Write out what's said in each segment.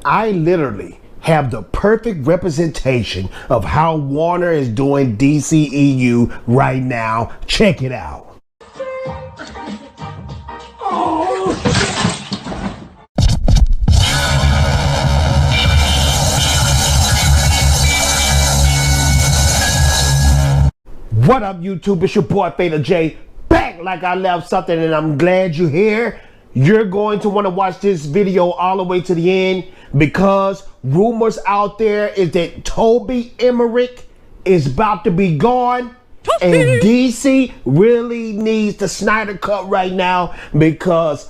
I literally have the perfect representation of how Warner is doing DCEU right now. Check it out. What up, YouTube? It's your boy Fatal J, back like I left something, and I'm glad you're here. You're going to want to watch this video all the way to the end, because rumors out there is that Toby Emmerich is about to be gone, and DC really needs the Snyder Cut right now, because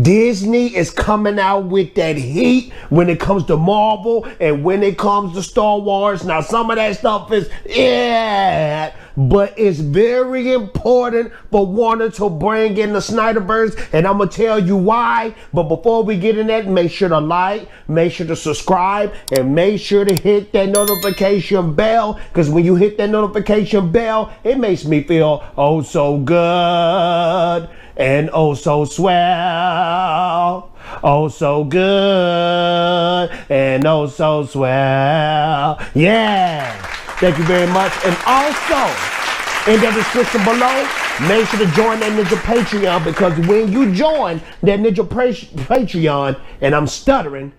Disney is coming out with that heat when it comes to Marvel and when it comes to Star Wars. Now, some of that stuff is, but it's very important for Warner to bring in the Snyderverse, and I'm gonna tell you why. But before we get in that, make sure to like, make sure to subscribe, and make sure to hit that notification bell, because when you hit that notification bell, it makes me feel oh so good and oh so swell, oh so good and oh so swell. Yeah, thank you very much. And also in the description below, make sure to join that Ninja Patreon, because when you join that Ninja Patreon, and I'm stuttering,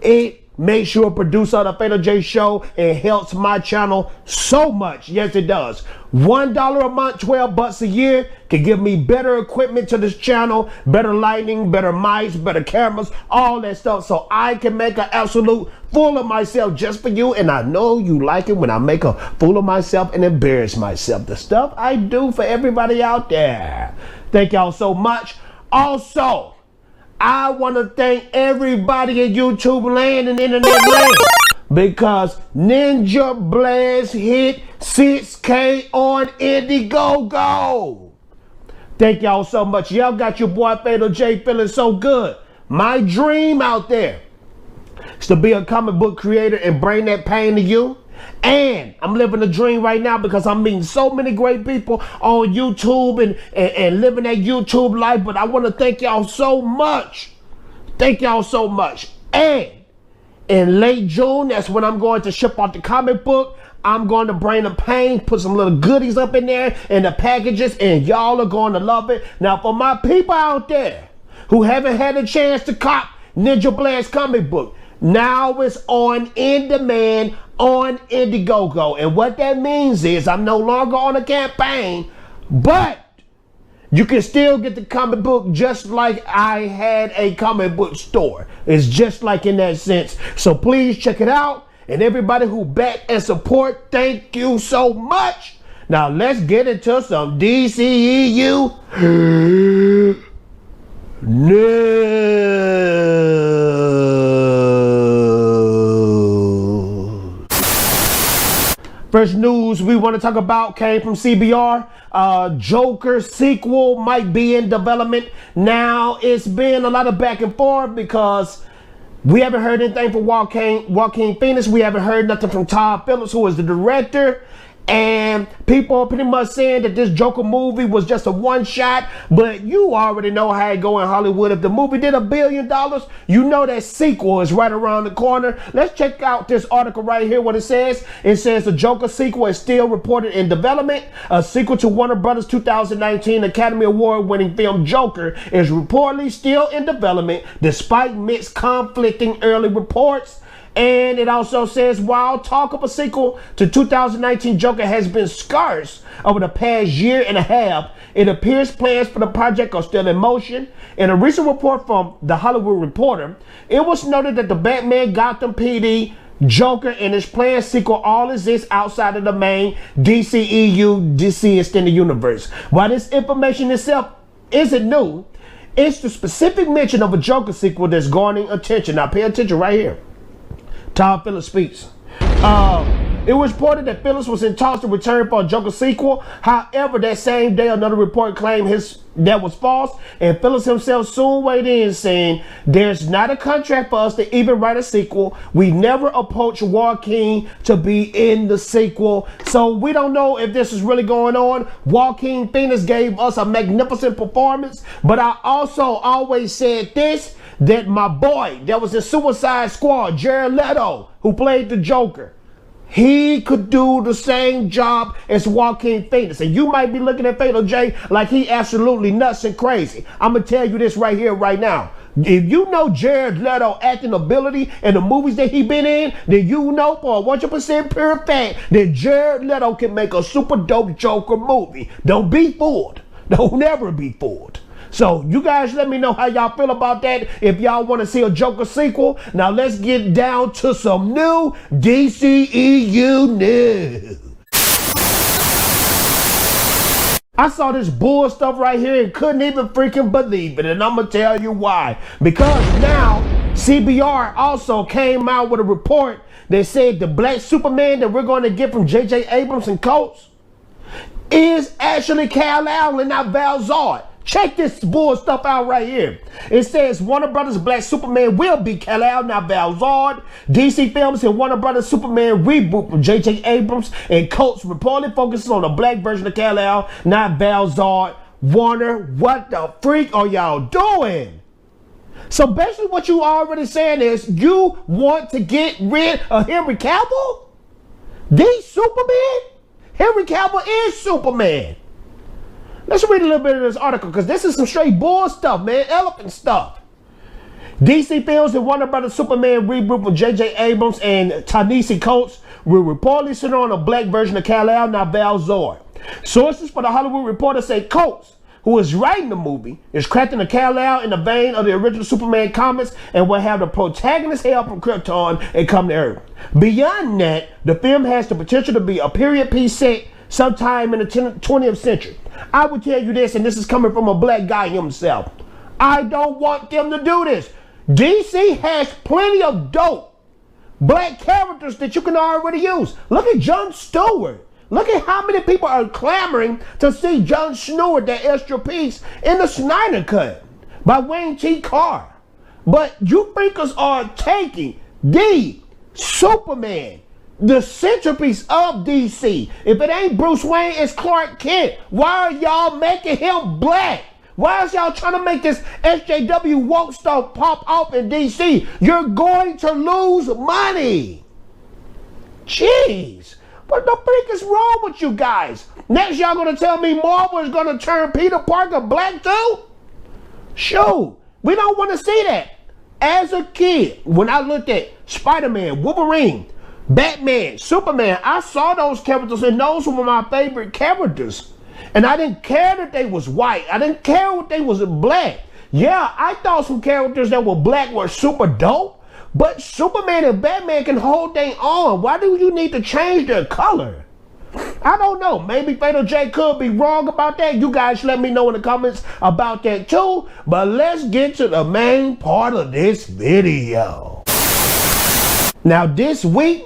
it makes sure producer of the Fatal J Show, and helps my channel so much. Yes, it does. $1 a month, 12 bucks a year can give me better equipment to this channel, better lighting, better mics, better cameras, all that stuff, so I can make an absolute fool of myself just for you. And I know you like it when I make a fool of myself and embarrass myself. The stuff I do for everybody out there. Thank y'all so much. Also, I want to thank everybody in YouTube land and internet land, because Ninja Blast hit 6K on Indiegogo. Thank y'all so much. Y'all got your boy Fatal J feeling so good. My dream out there is to be a comic book creator and bring that pain to you. And I'm living a dream right now, because I'm meeting so many great people on YouTube and living that YouTube life. But I want to thank y'all so much. Thank y'all so much. And in late June, that's when I'm going to ship out the comic book. I'm going to bring the pain, put some little goodies up in there in the packages, and y'all are going to love it. Now, for my people out there who haven't had a chance to cop Ninja Blast comic book, now it's on demand on Indiegogo. And what that means is I'm no longer on a campaign, but you can still get the comic book just like I had a comic book store. It's just like in that sense. So please check it out. And everybody who back and support, thank you so much. Now let's get into some DCEU news. First news we want to talk about came from CBR. Joker sequel might be in development. Now, it's been a lot of back and forth, because we haven't heard anything from Joaquin Phoenix. We haven't heard nothing from Todd Phillips, who is the director. And people are pretty much saying that this Joker movie was just a one shot, but you already know how it go in Hollywood. If the movie did $1 billion, you know that sequel is right around the corner. Let's check out this article right here, what it says. It says the Joker sequel is still reported in development. A sequel to Warner Brothers' 2019 Academy Award winning film Joker is reportedly still in development, despite mixed conflicting early reports. And it also says, while talk of a sequel to 2019 Joker has been scarce over the past year and a half, it appears plans for the project are still in motion. In a recent report from The Hollywood Reporter, it was noted that the Batman Gotham PD Joker and his planned sequel all exists outside of the main DCEU DC Extended Universe. While this information itself isn't new, it's the specific mention of a Joker sequel that's garnering attention. Now pay attention right here. Todd Phillips speaks. It was reported that Phillips was in talks to return for a Joker sequel. However, that same day, another report claimed that was false, and Phillips himself soon weighed in, saying, "There's not a contract for us to even write a sequel. We never approached Joaquin to be in the sequel." So we don't know if this is really going on. Joaquin Phoenix gave us a magnificent performance, but I also always said this, that my boy that was in Suicide Squad, Jared Leto, who played the Joker, he could do the same job as Joaquin Phoenix. And you might be looking at Fatal J like he absolutely nuts and crazy. I'm going to tell you this right here, right now. If you know Jared Leto acting ability in the movies that he been in, then you know for 100% pure fact that Jared Leto can make a super dope Joker movie. Don't be fooled. Don't never be fooled. So you guys let me know how y'all feel about that. If y'all want to see a Joker sequel, now let's get down to some new DCEU news. I saw this bull stuff right here and couldn't even freaking believe it, and I'm gonna tell you why. Because now CBR also came out with a report that said the black Superman that we're going to get from J.J. Abrams and Coates is actually Kal-El and not Val Zod. Check this bull stuff out right here. It says Warner Brothers Black Superman will be Kal-El, not Val Zod. DC Films and Warner Brothers Superman reboot from J.J. Abrams and Coates reportedly focuses on a black version of Kal-El, not Val Zod. Warner, what the freak are y'all doing? So basically what you already saying is you want to get rid of Henry Cavill? The Superman? Henry Cavill is Superman. Let's read a little bit of this article because this is some straight bull stuff, man. Elephant stuff. DC Films and Warner Brothers Superman reboot with J.J. Abrams and Ta-Nehisi Coates will reportedly center on a black version of Kal-El, not Val Zod. Sources for the Hollywood Reporter say Coates, who is writing the movie, is crafting a Kal-El in the vein of the original Superman comics and will have the protagonist hail from Krypton and come to Earth. Beyond that, the film has the potential to be a period piece set sometime in the 20th century. I would tell you this, and this is coming from a black guy himself. I don't want them to do this. DC has plenty of dope black characters that you can already use. Look at Jon Stewart. Look at how many people are clamoring to see Jon Stewart, that extra piece, in the Snyder Cut by Wayne T. Carr. But you freakers are taking the Superman, the centerpiece of DC. If it ain't Bruce Wayne, it's Clark Kent. Why are y'all making him black? Why is y'all trying to make this SJW woke stuff pop off in DC? You're going to lose money. Jeez. What the freak is wrong with you guys? Next y'all gonna tell me Marvel is gonna turn Peter Parker black too? Shoot, we don't want to see that. As a kid, when I looked at Spider-Man, Wolverine, Batman, Superman, I saw those characters and those were my favorite characters. And I didn't care that they was white. I didn't care what they was black. Yeah, I thought some characters that were black were super dope, but Superman and Batman can hold their own. Why do you need to change their color? I don't know. Maybe Fatal J could be wrong about that. You guys let me know in the comments about that too. But let's get to the main part of this video. Now this week,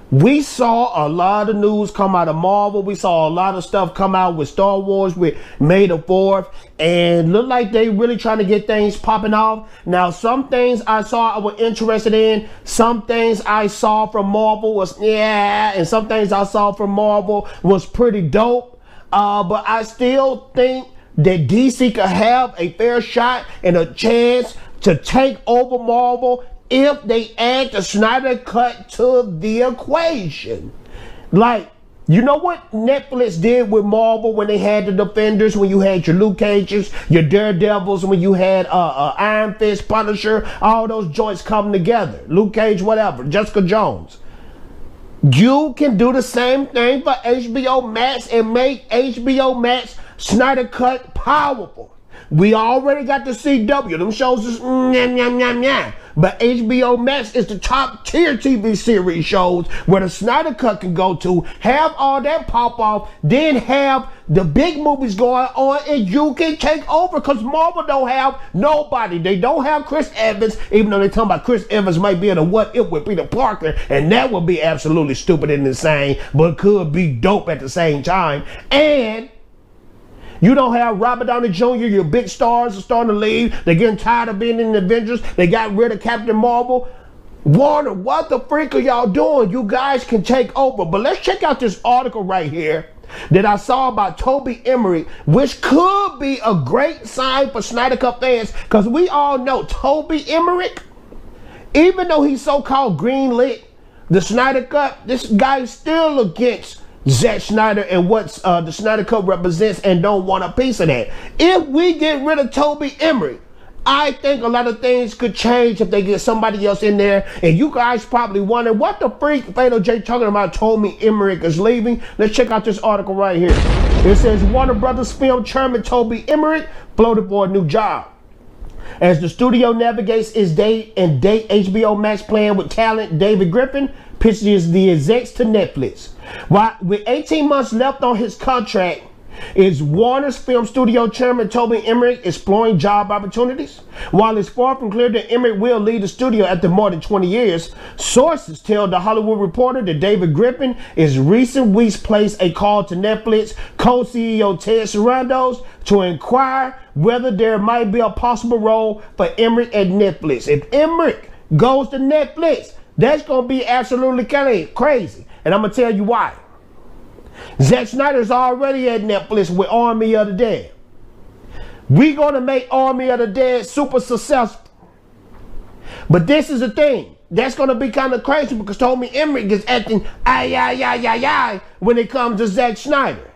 we saw a lot of news come out of Marvel. We saw a lot of stuff come out with Star Wars with May the 4th. And look like they really trying to get things popping off. Now, some things I saw I was interested in. Some things I saw from Marvel was, yeah. And some things I saw from Marvel was pretty dope. But I still think that DC could have a fair shot and a chance to take over Marvel if they add the Snyder Cut to the equation. Like, you know what Netflix did with Marvel when they had the Defenders, when you had your Luke Cages, your Daredevils, when you had Iron Fist, Punisher, all those joints come together. Luke Cage, whatever, Jessica Jones. You can do the same thing for HBO Max and make HBO Max Snyder Cut powerful. We already got the CW. Them shows is nyam. But HBO Max is the top tier TV series shows where the Snyder Cut can go to, have all that pop off, then have the big movies going on, and you can take over because Marvel don't have nobody. They don't have Chris Evans, even though they're talking about Chris Evans might be in a what if with Peter Parker, and that would be absolutely stupid and insane, but could be dope at the same time. And you don't have Robert Downey Jr., your big stars are starting to leave. They're getting tired of being in the Avengers. They got rid of Captain Marvel. Warner, what the freak are y'all doing? You guys can take over. But let's check out this article right here that I saw about Toby Emmerich, which could be a great sign for Snyder Cut fans, because we all know Toby Emmerich, even though he's so-called greenlit the Snyder Cut, this guy's still against Zack Snyder and what the Snyder Cut represents and don't want a piece of that. If we get rid of Toby Emmerich, I think a lot of things could change if they get somebody else in there. And you guys probably wonder what the freak Fatal J talking about Toby Emmerich is leaving. Let's check out this article right here. It says Warner Brothers film chairman Toby Emmerich floated for a new job. As the studio navigates its day and date HBO Max plan with talent David Griffin pitches the execs to Netflix. While with 18 months left on his contract, is Warner's film studio chairman Toby Emmerich exploring job opportunities? While it's far from clear that Emmerich will lead the studio after more than 20 years, sources tell The Hollywood Reporter that David Griffin is recent weeks placed a call to Netflix co-CEO Ted Sarandos to inquire whether there might be a possible role for Emmerich at Netflix. If Emmerich goes to Netflix, that's going to be absolutely crazy. And I'm going to tell you why. Zack Snyder's already at Netflix with Army of the Dead. We're going to make Army of the Dead super successful. But this is the thing. That's going to be kind of crazy because Toby Emmerich is acting when it comes to Zack Snyder.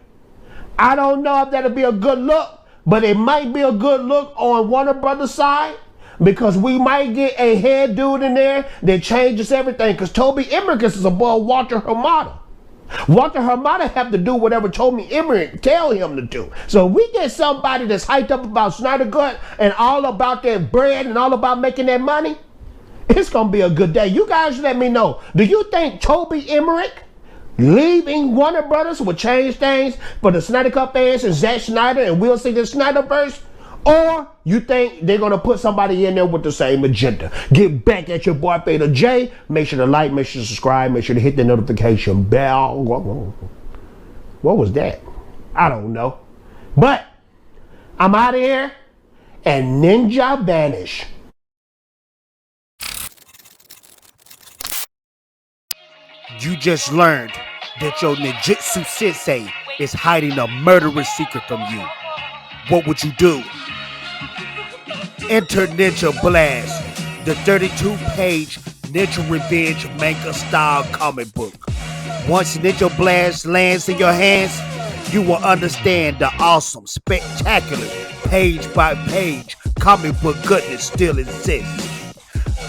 I don't know if that'll be a good look, but it might be a good look on Warner Brothers' side, because we might get a head dude in there that changes everything. Because Toby Emmerich is above Walter Hamada. Walter Hamada have to do whatever Toby Emmerich tell him to do. So we get somebody that's hyped up about Snyder Cut and all about that bread and all about making that money, it's gonna be a good day. You guys let me know. Do you think Toby Emmerich leaving Warner Brothers will change things for the Snyder Cut fans and Zack Snyder and we'll see the Snyderverse? Or you think they're going to put somebody in there with the same agenda? Get back at your boy Fatal J. Make sure to like, make sure to subscribe, make sure to hit the notification bell. What was that? I don't know. But I'm out of here and ninja vanish. You just learned that your ninjutsu sensei is hiding a murderous secret from you. What would you do? Enter Ninja Blast, the 32-page Ninja Revenge manga-style comic book. Once Ninja Blast lands in your hands, you will understand the awesome, spectacular, page-by-page comic book goodness still exists.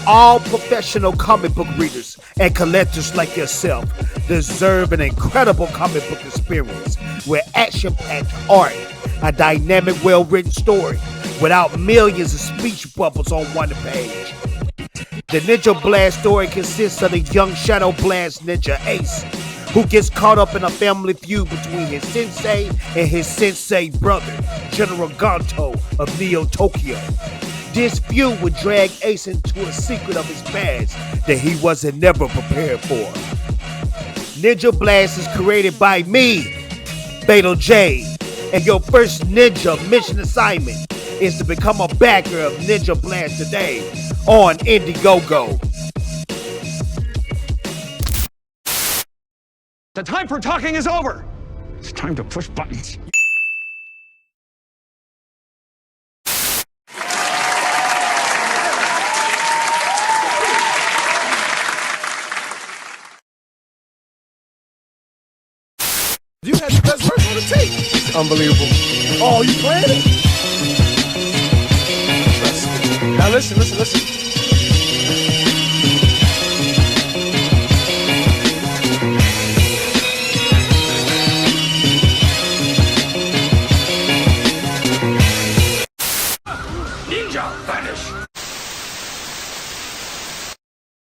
All professional comic book readers and collectors like yourself deserve an incredible comic book experience with action-packed art, a dynamic, well-written story without millions of speech bubbles on one page. The Ninja Blast story consists of the young Shadow Blast ninja Ace, who gets caught up in a family feud between his sensei and his sensei brother, General Ganto of Neo Tokyo. This feud would drag Ace into a secret of his past that he wasn't never prepared for. Ninja Blast is created by me, Fatal J, and your first ninja mission assignment is to become a backer of Ninja Blast today on Indiegogo. The time for talking is over. It's time to push buttons. You had the best verse on the tape. Unbelievable. Oh, you playing it? Now listen. Ninja vanish.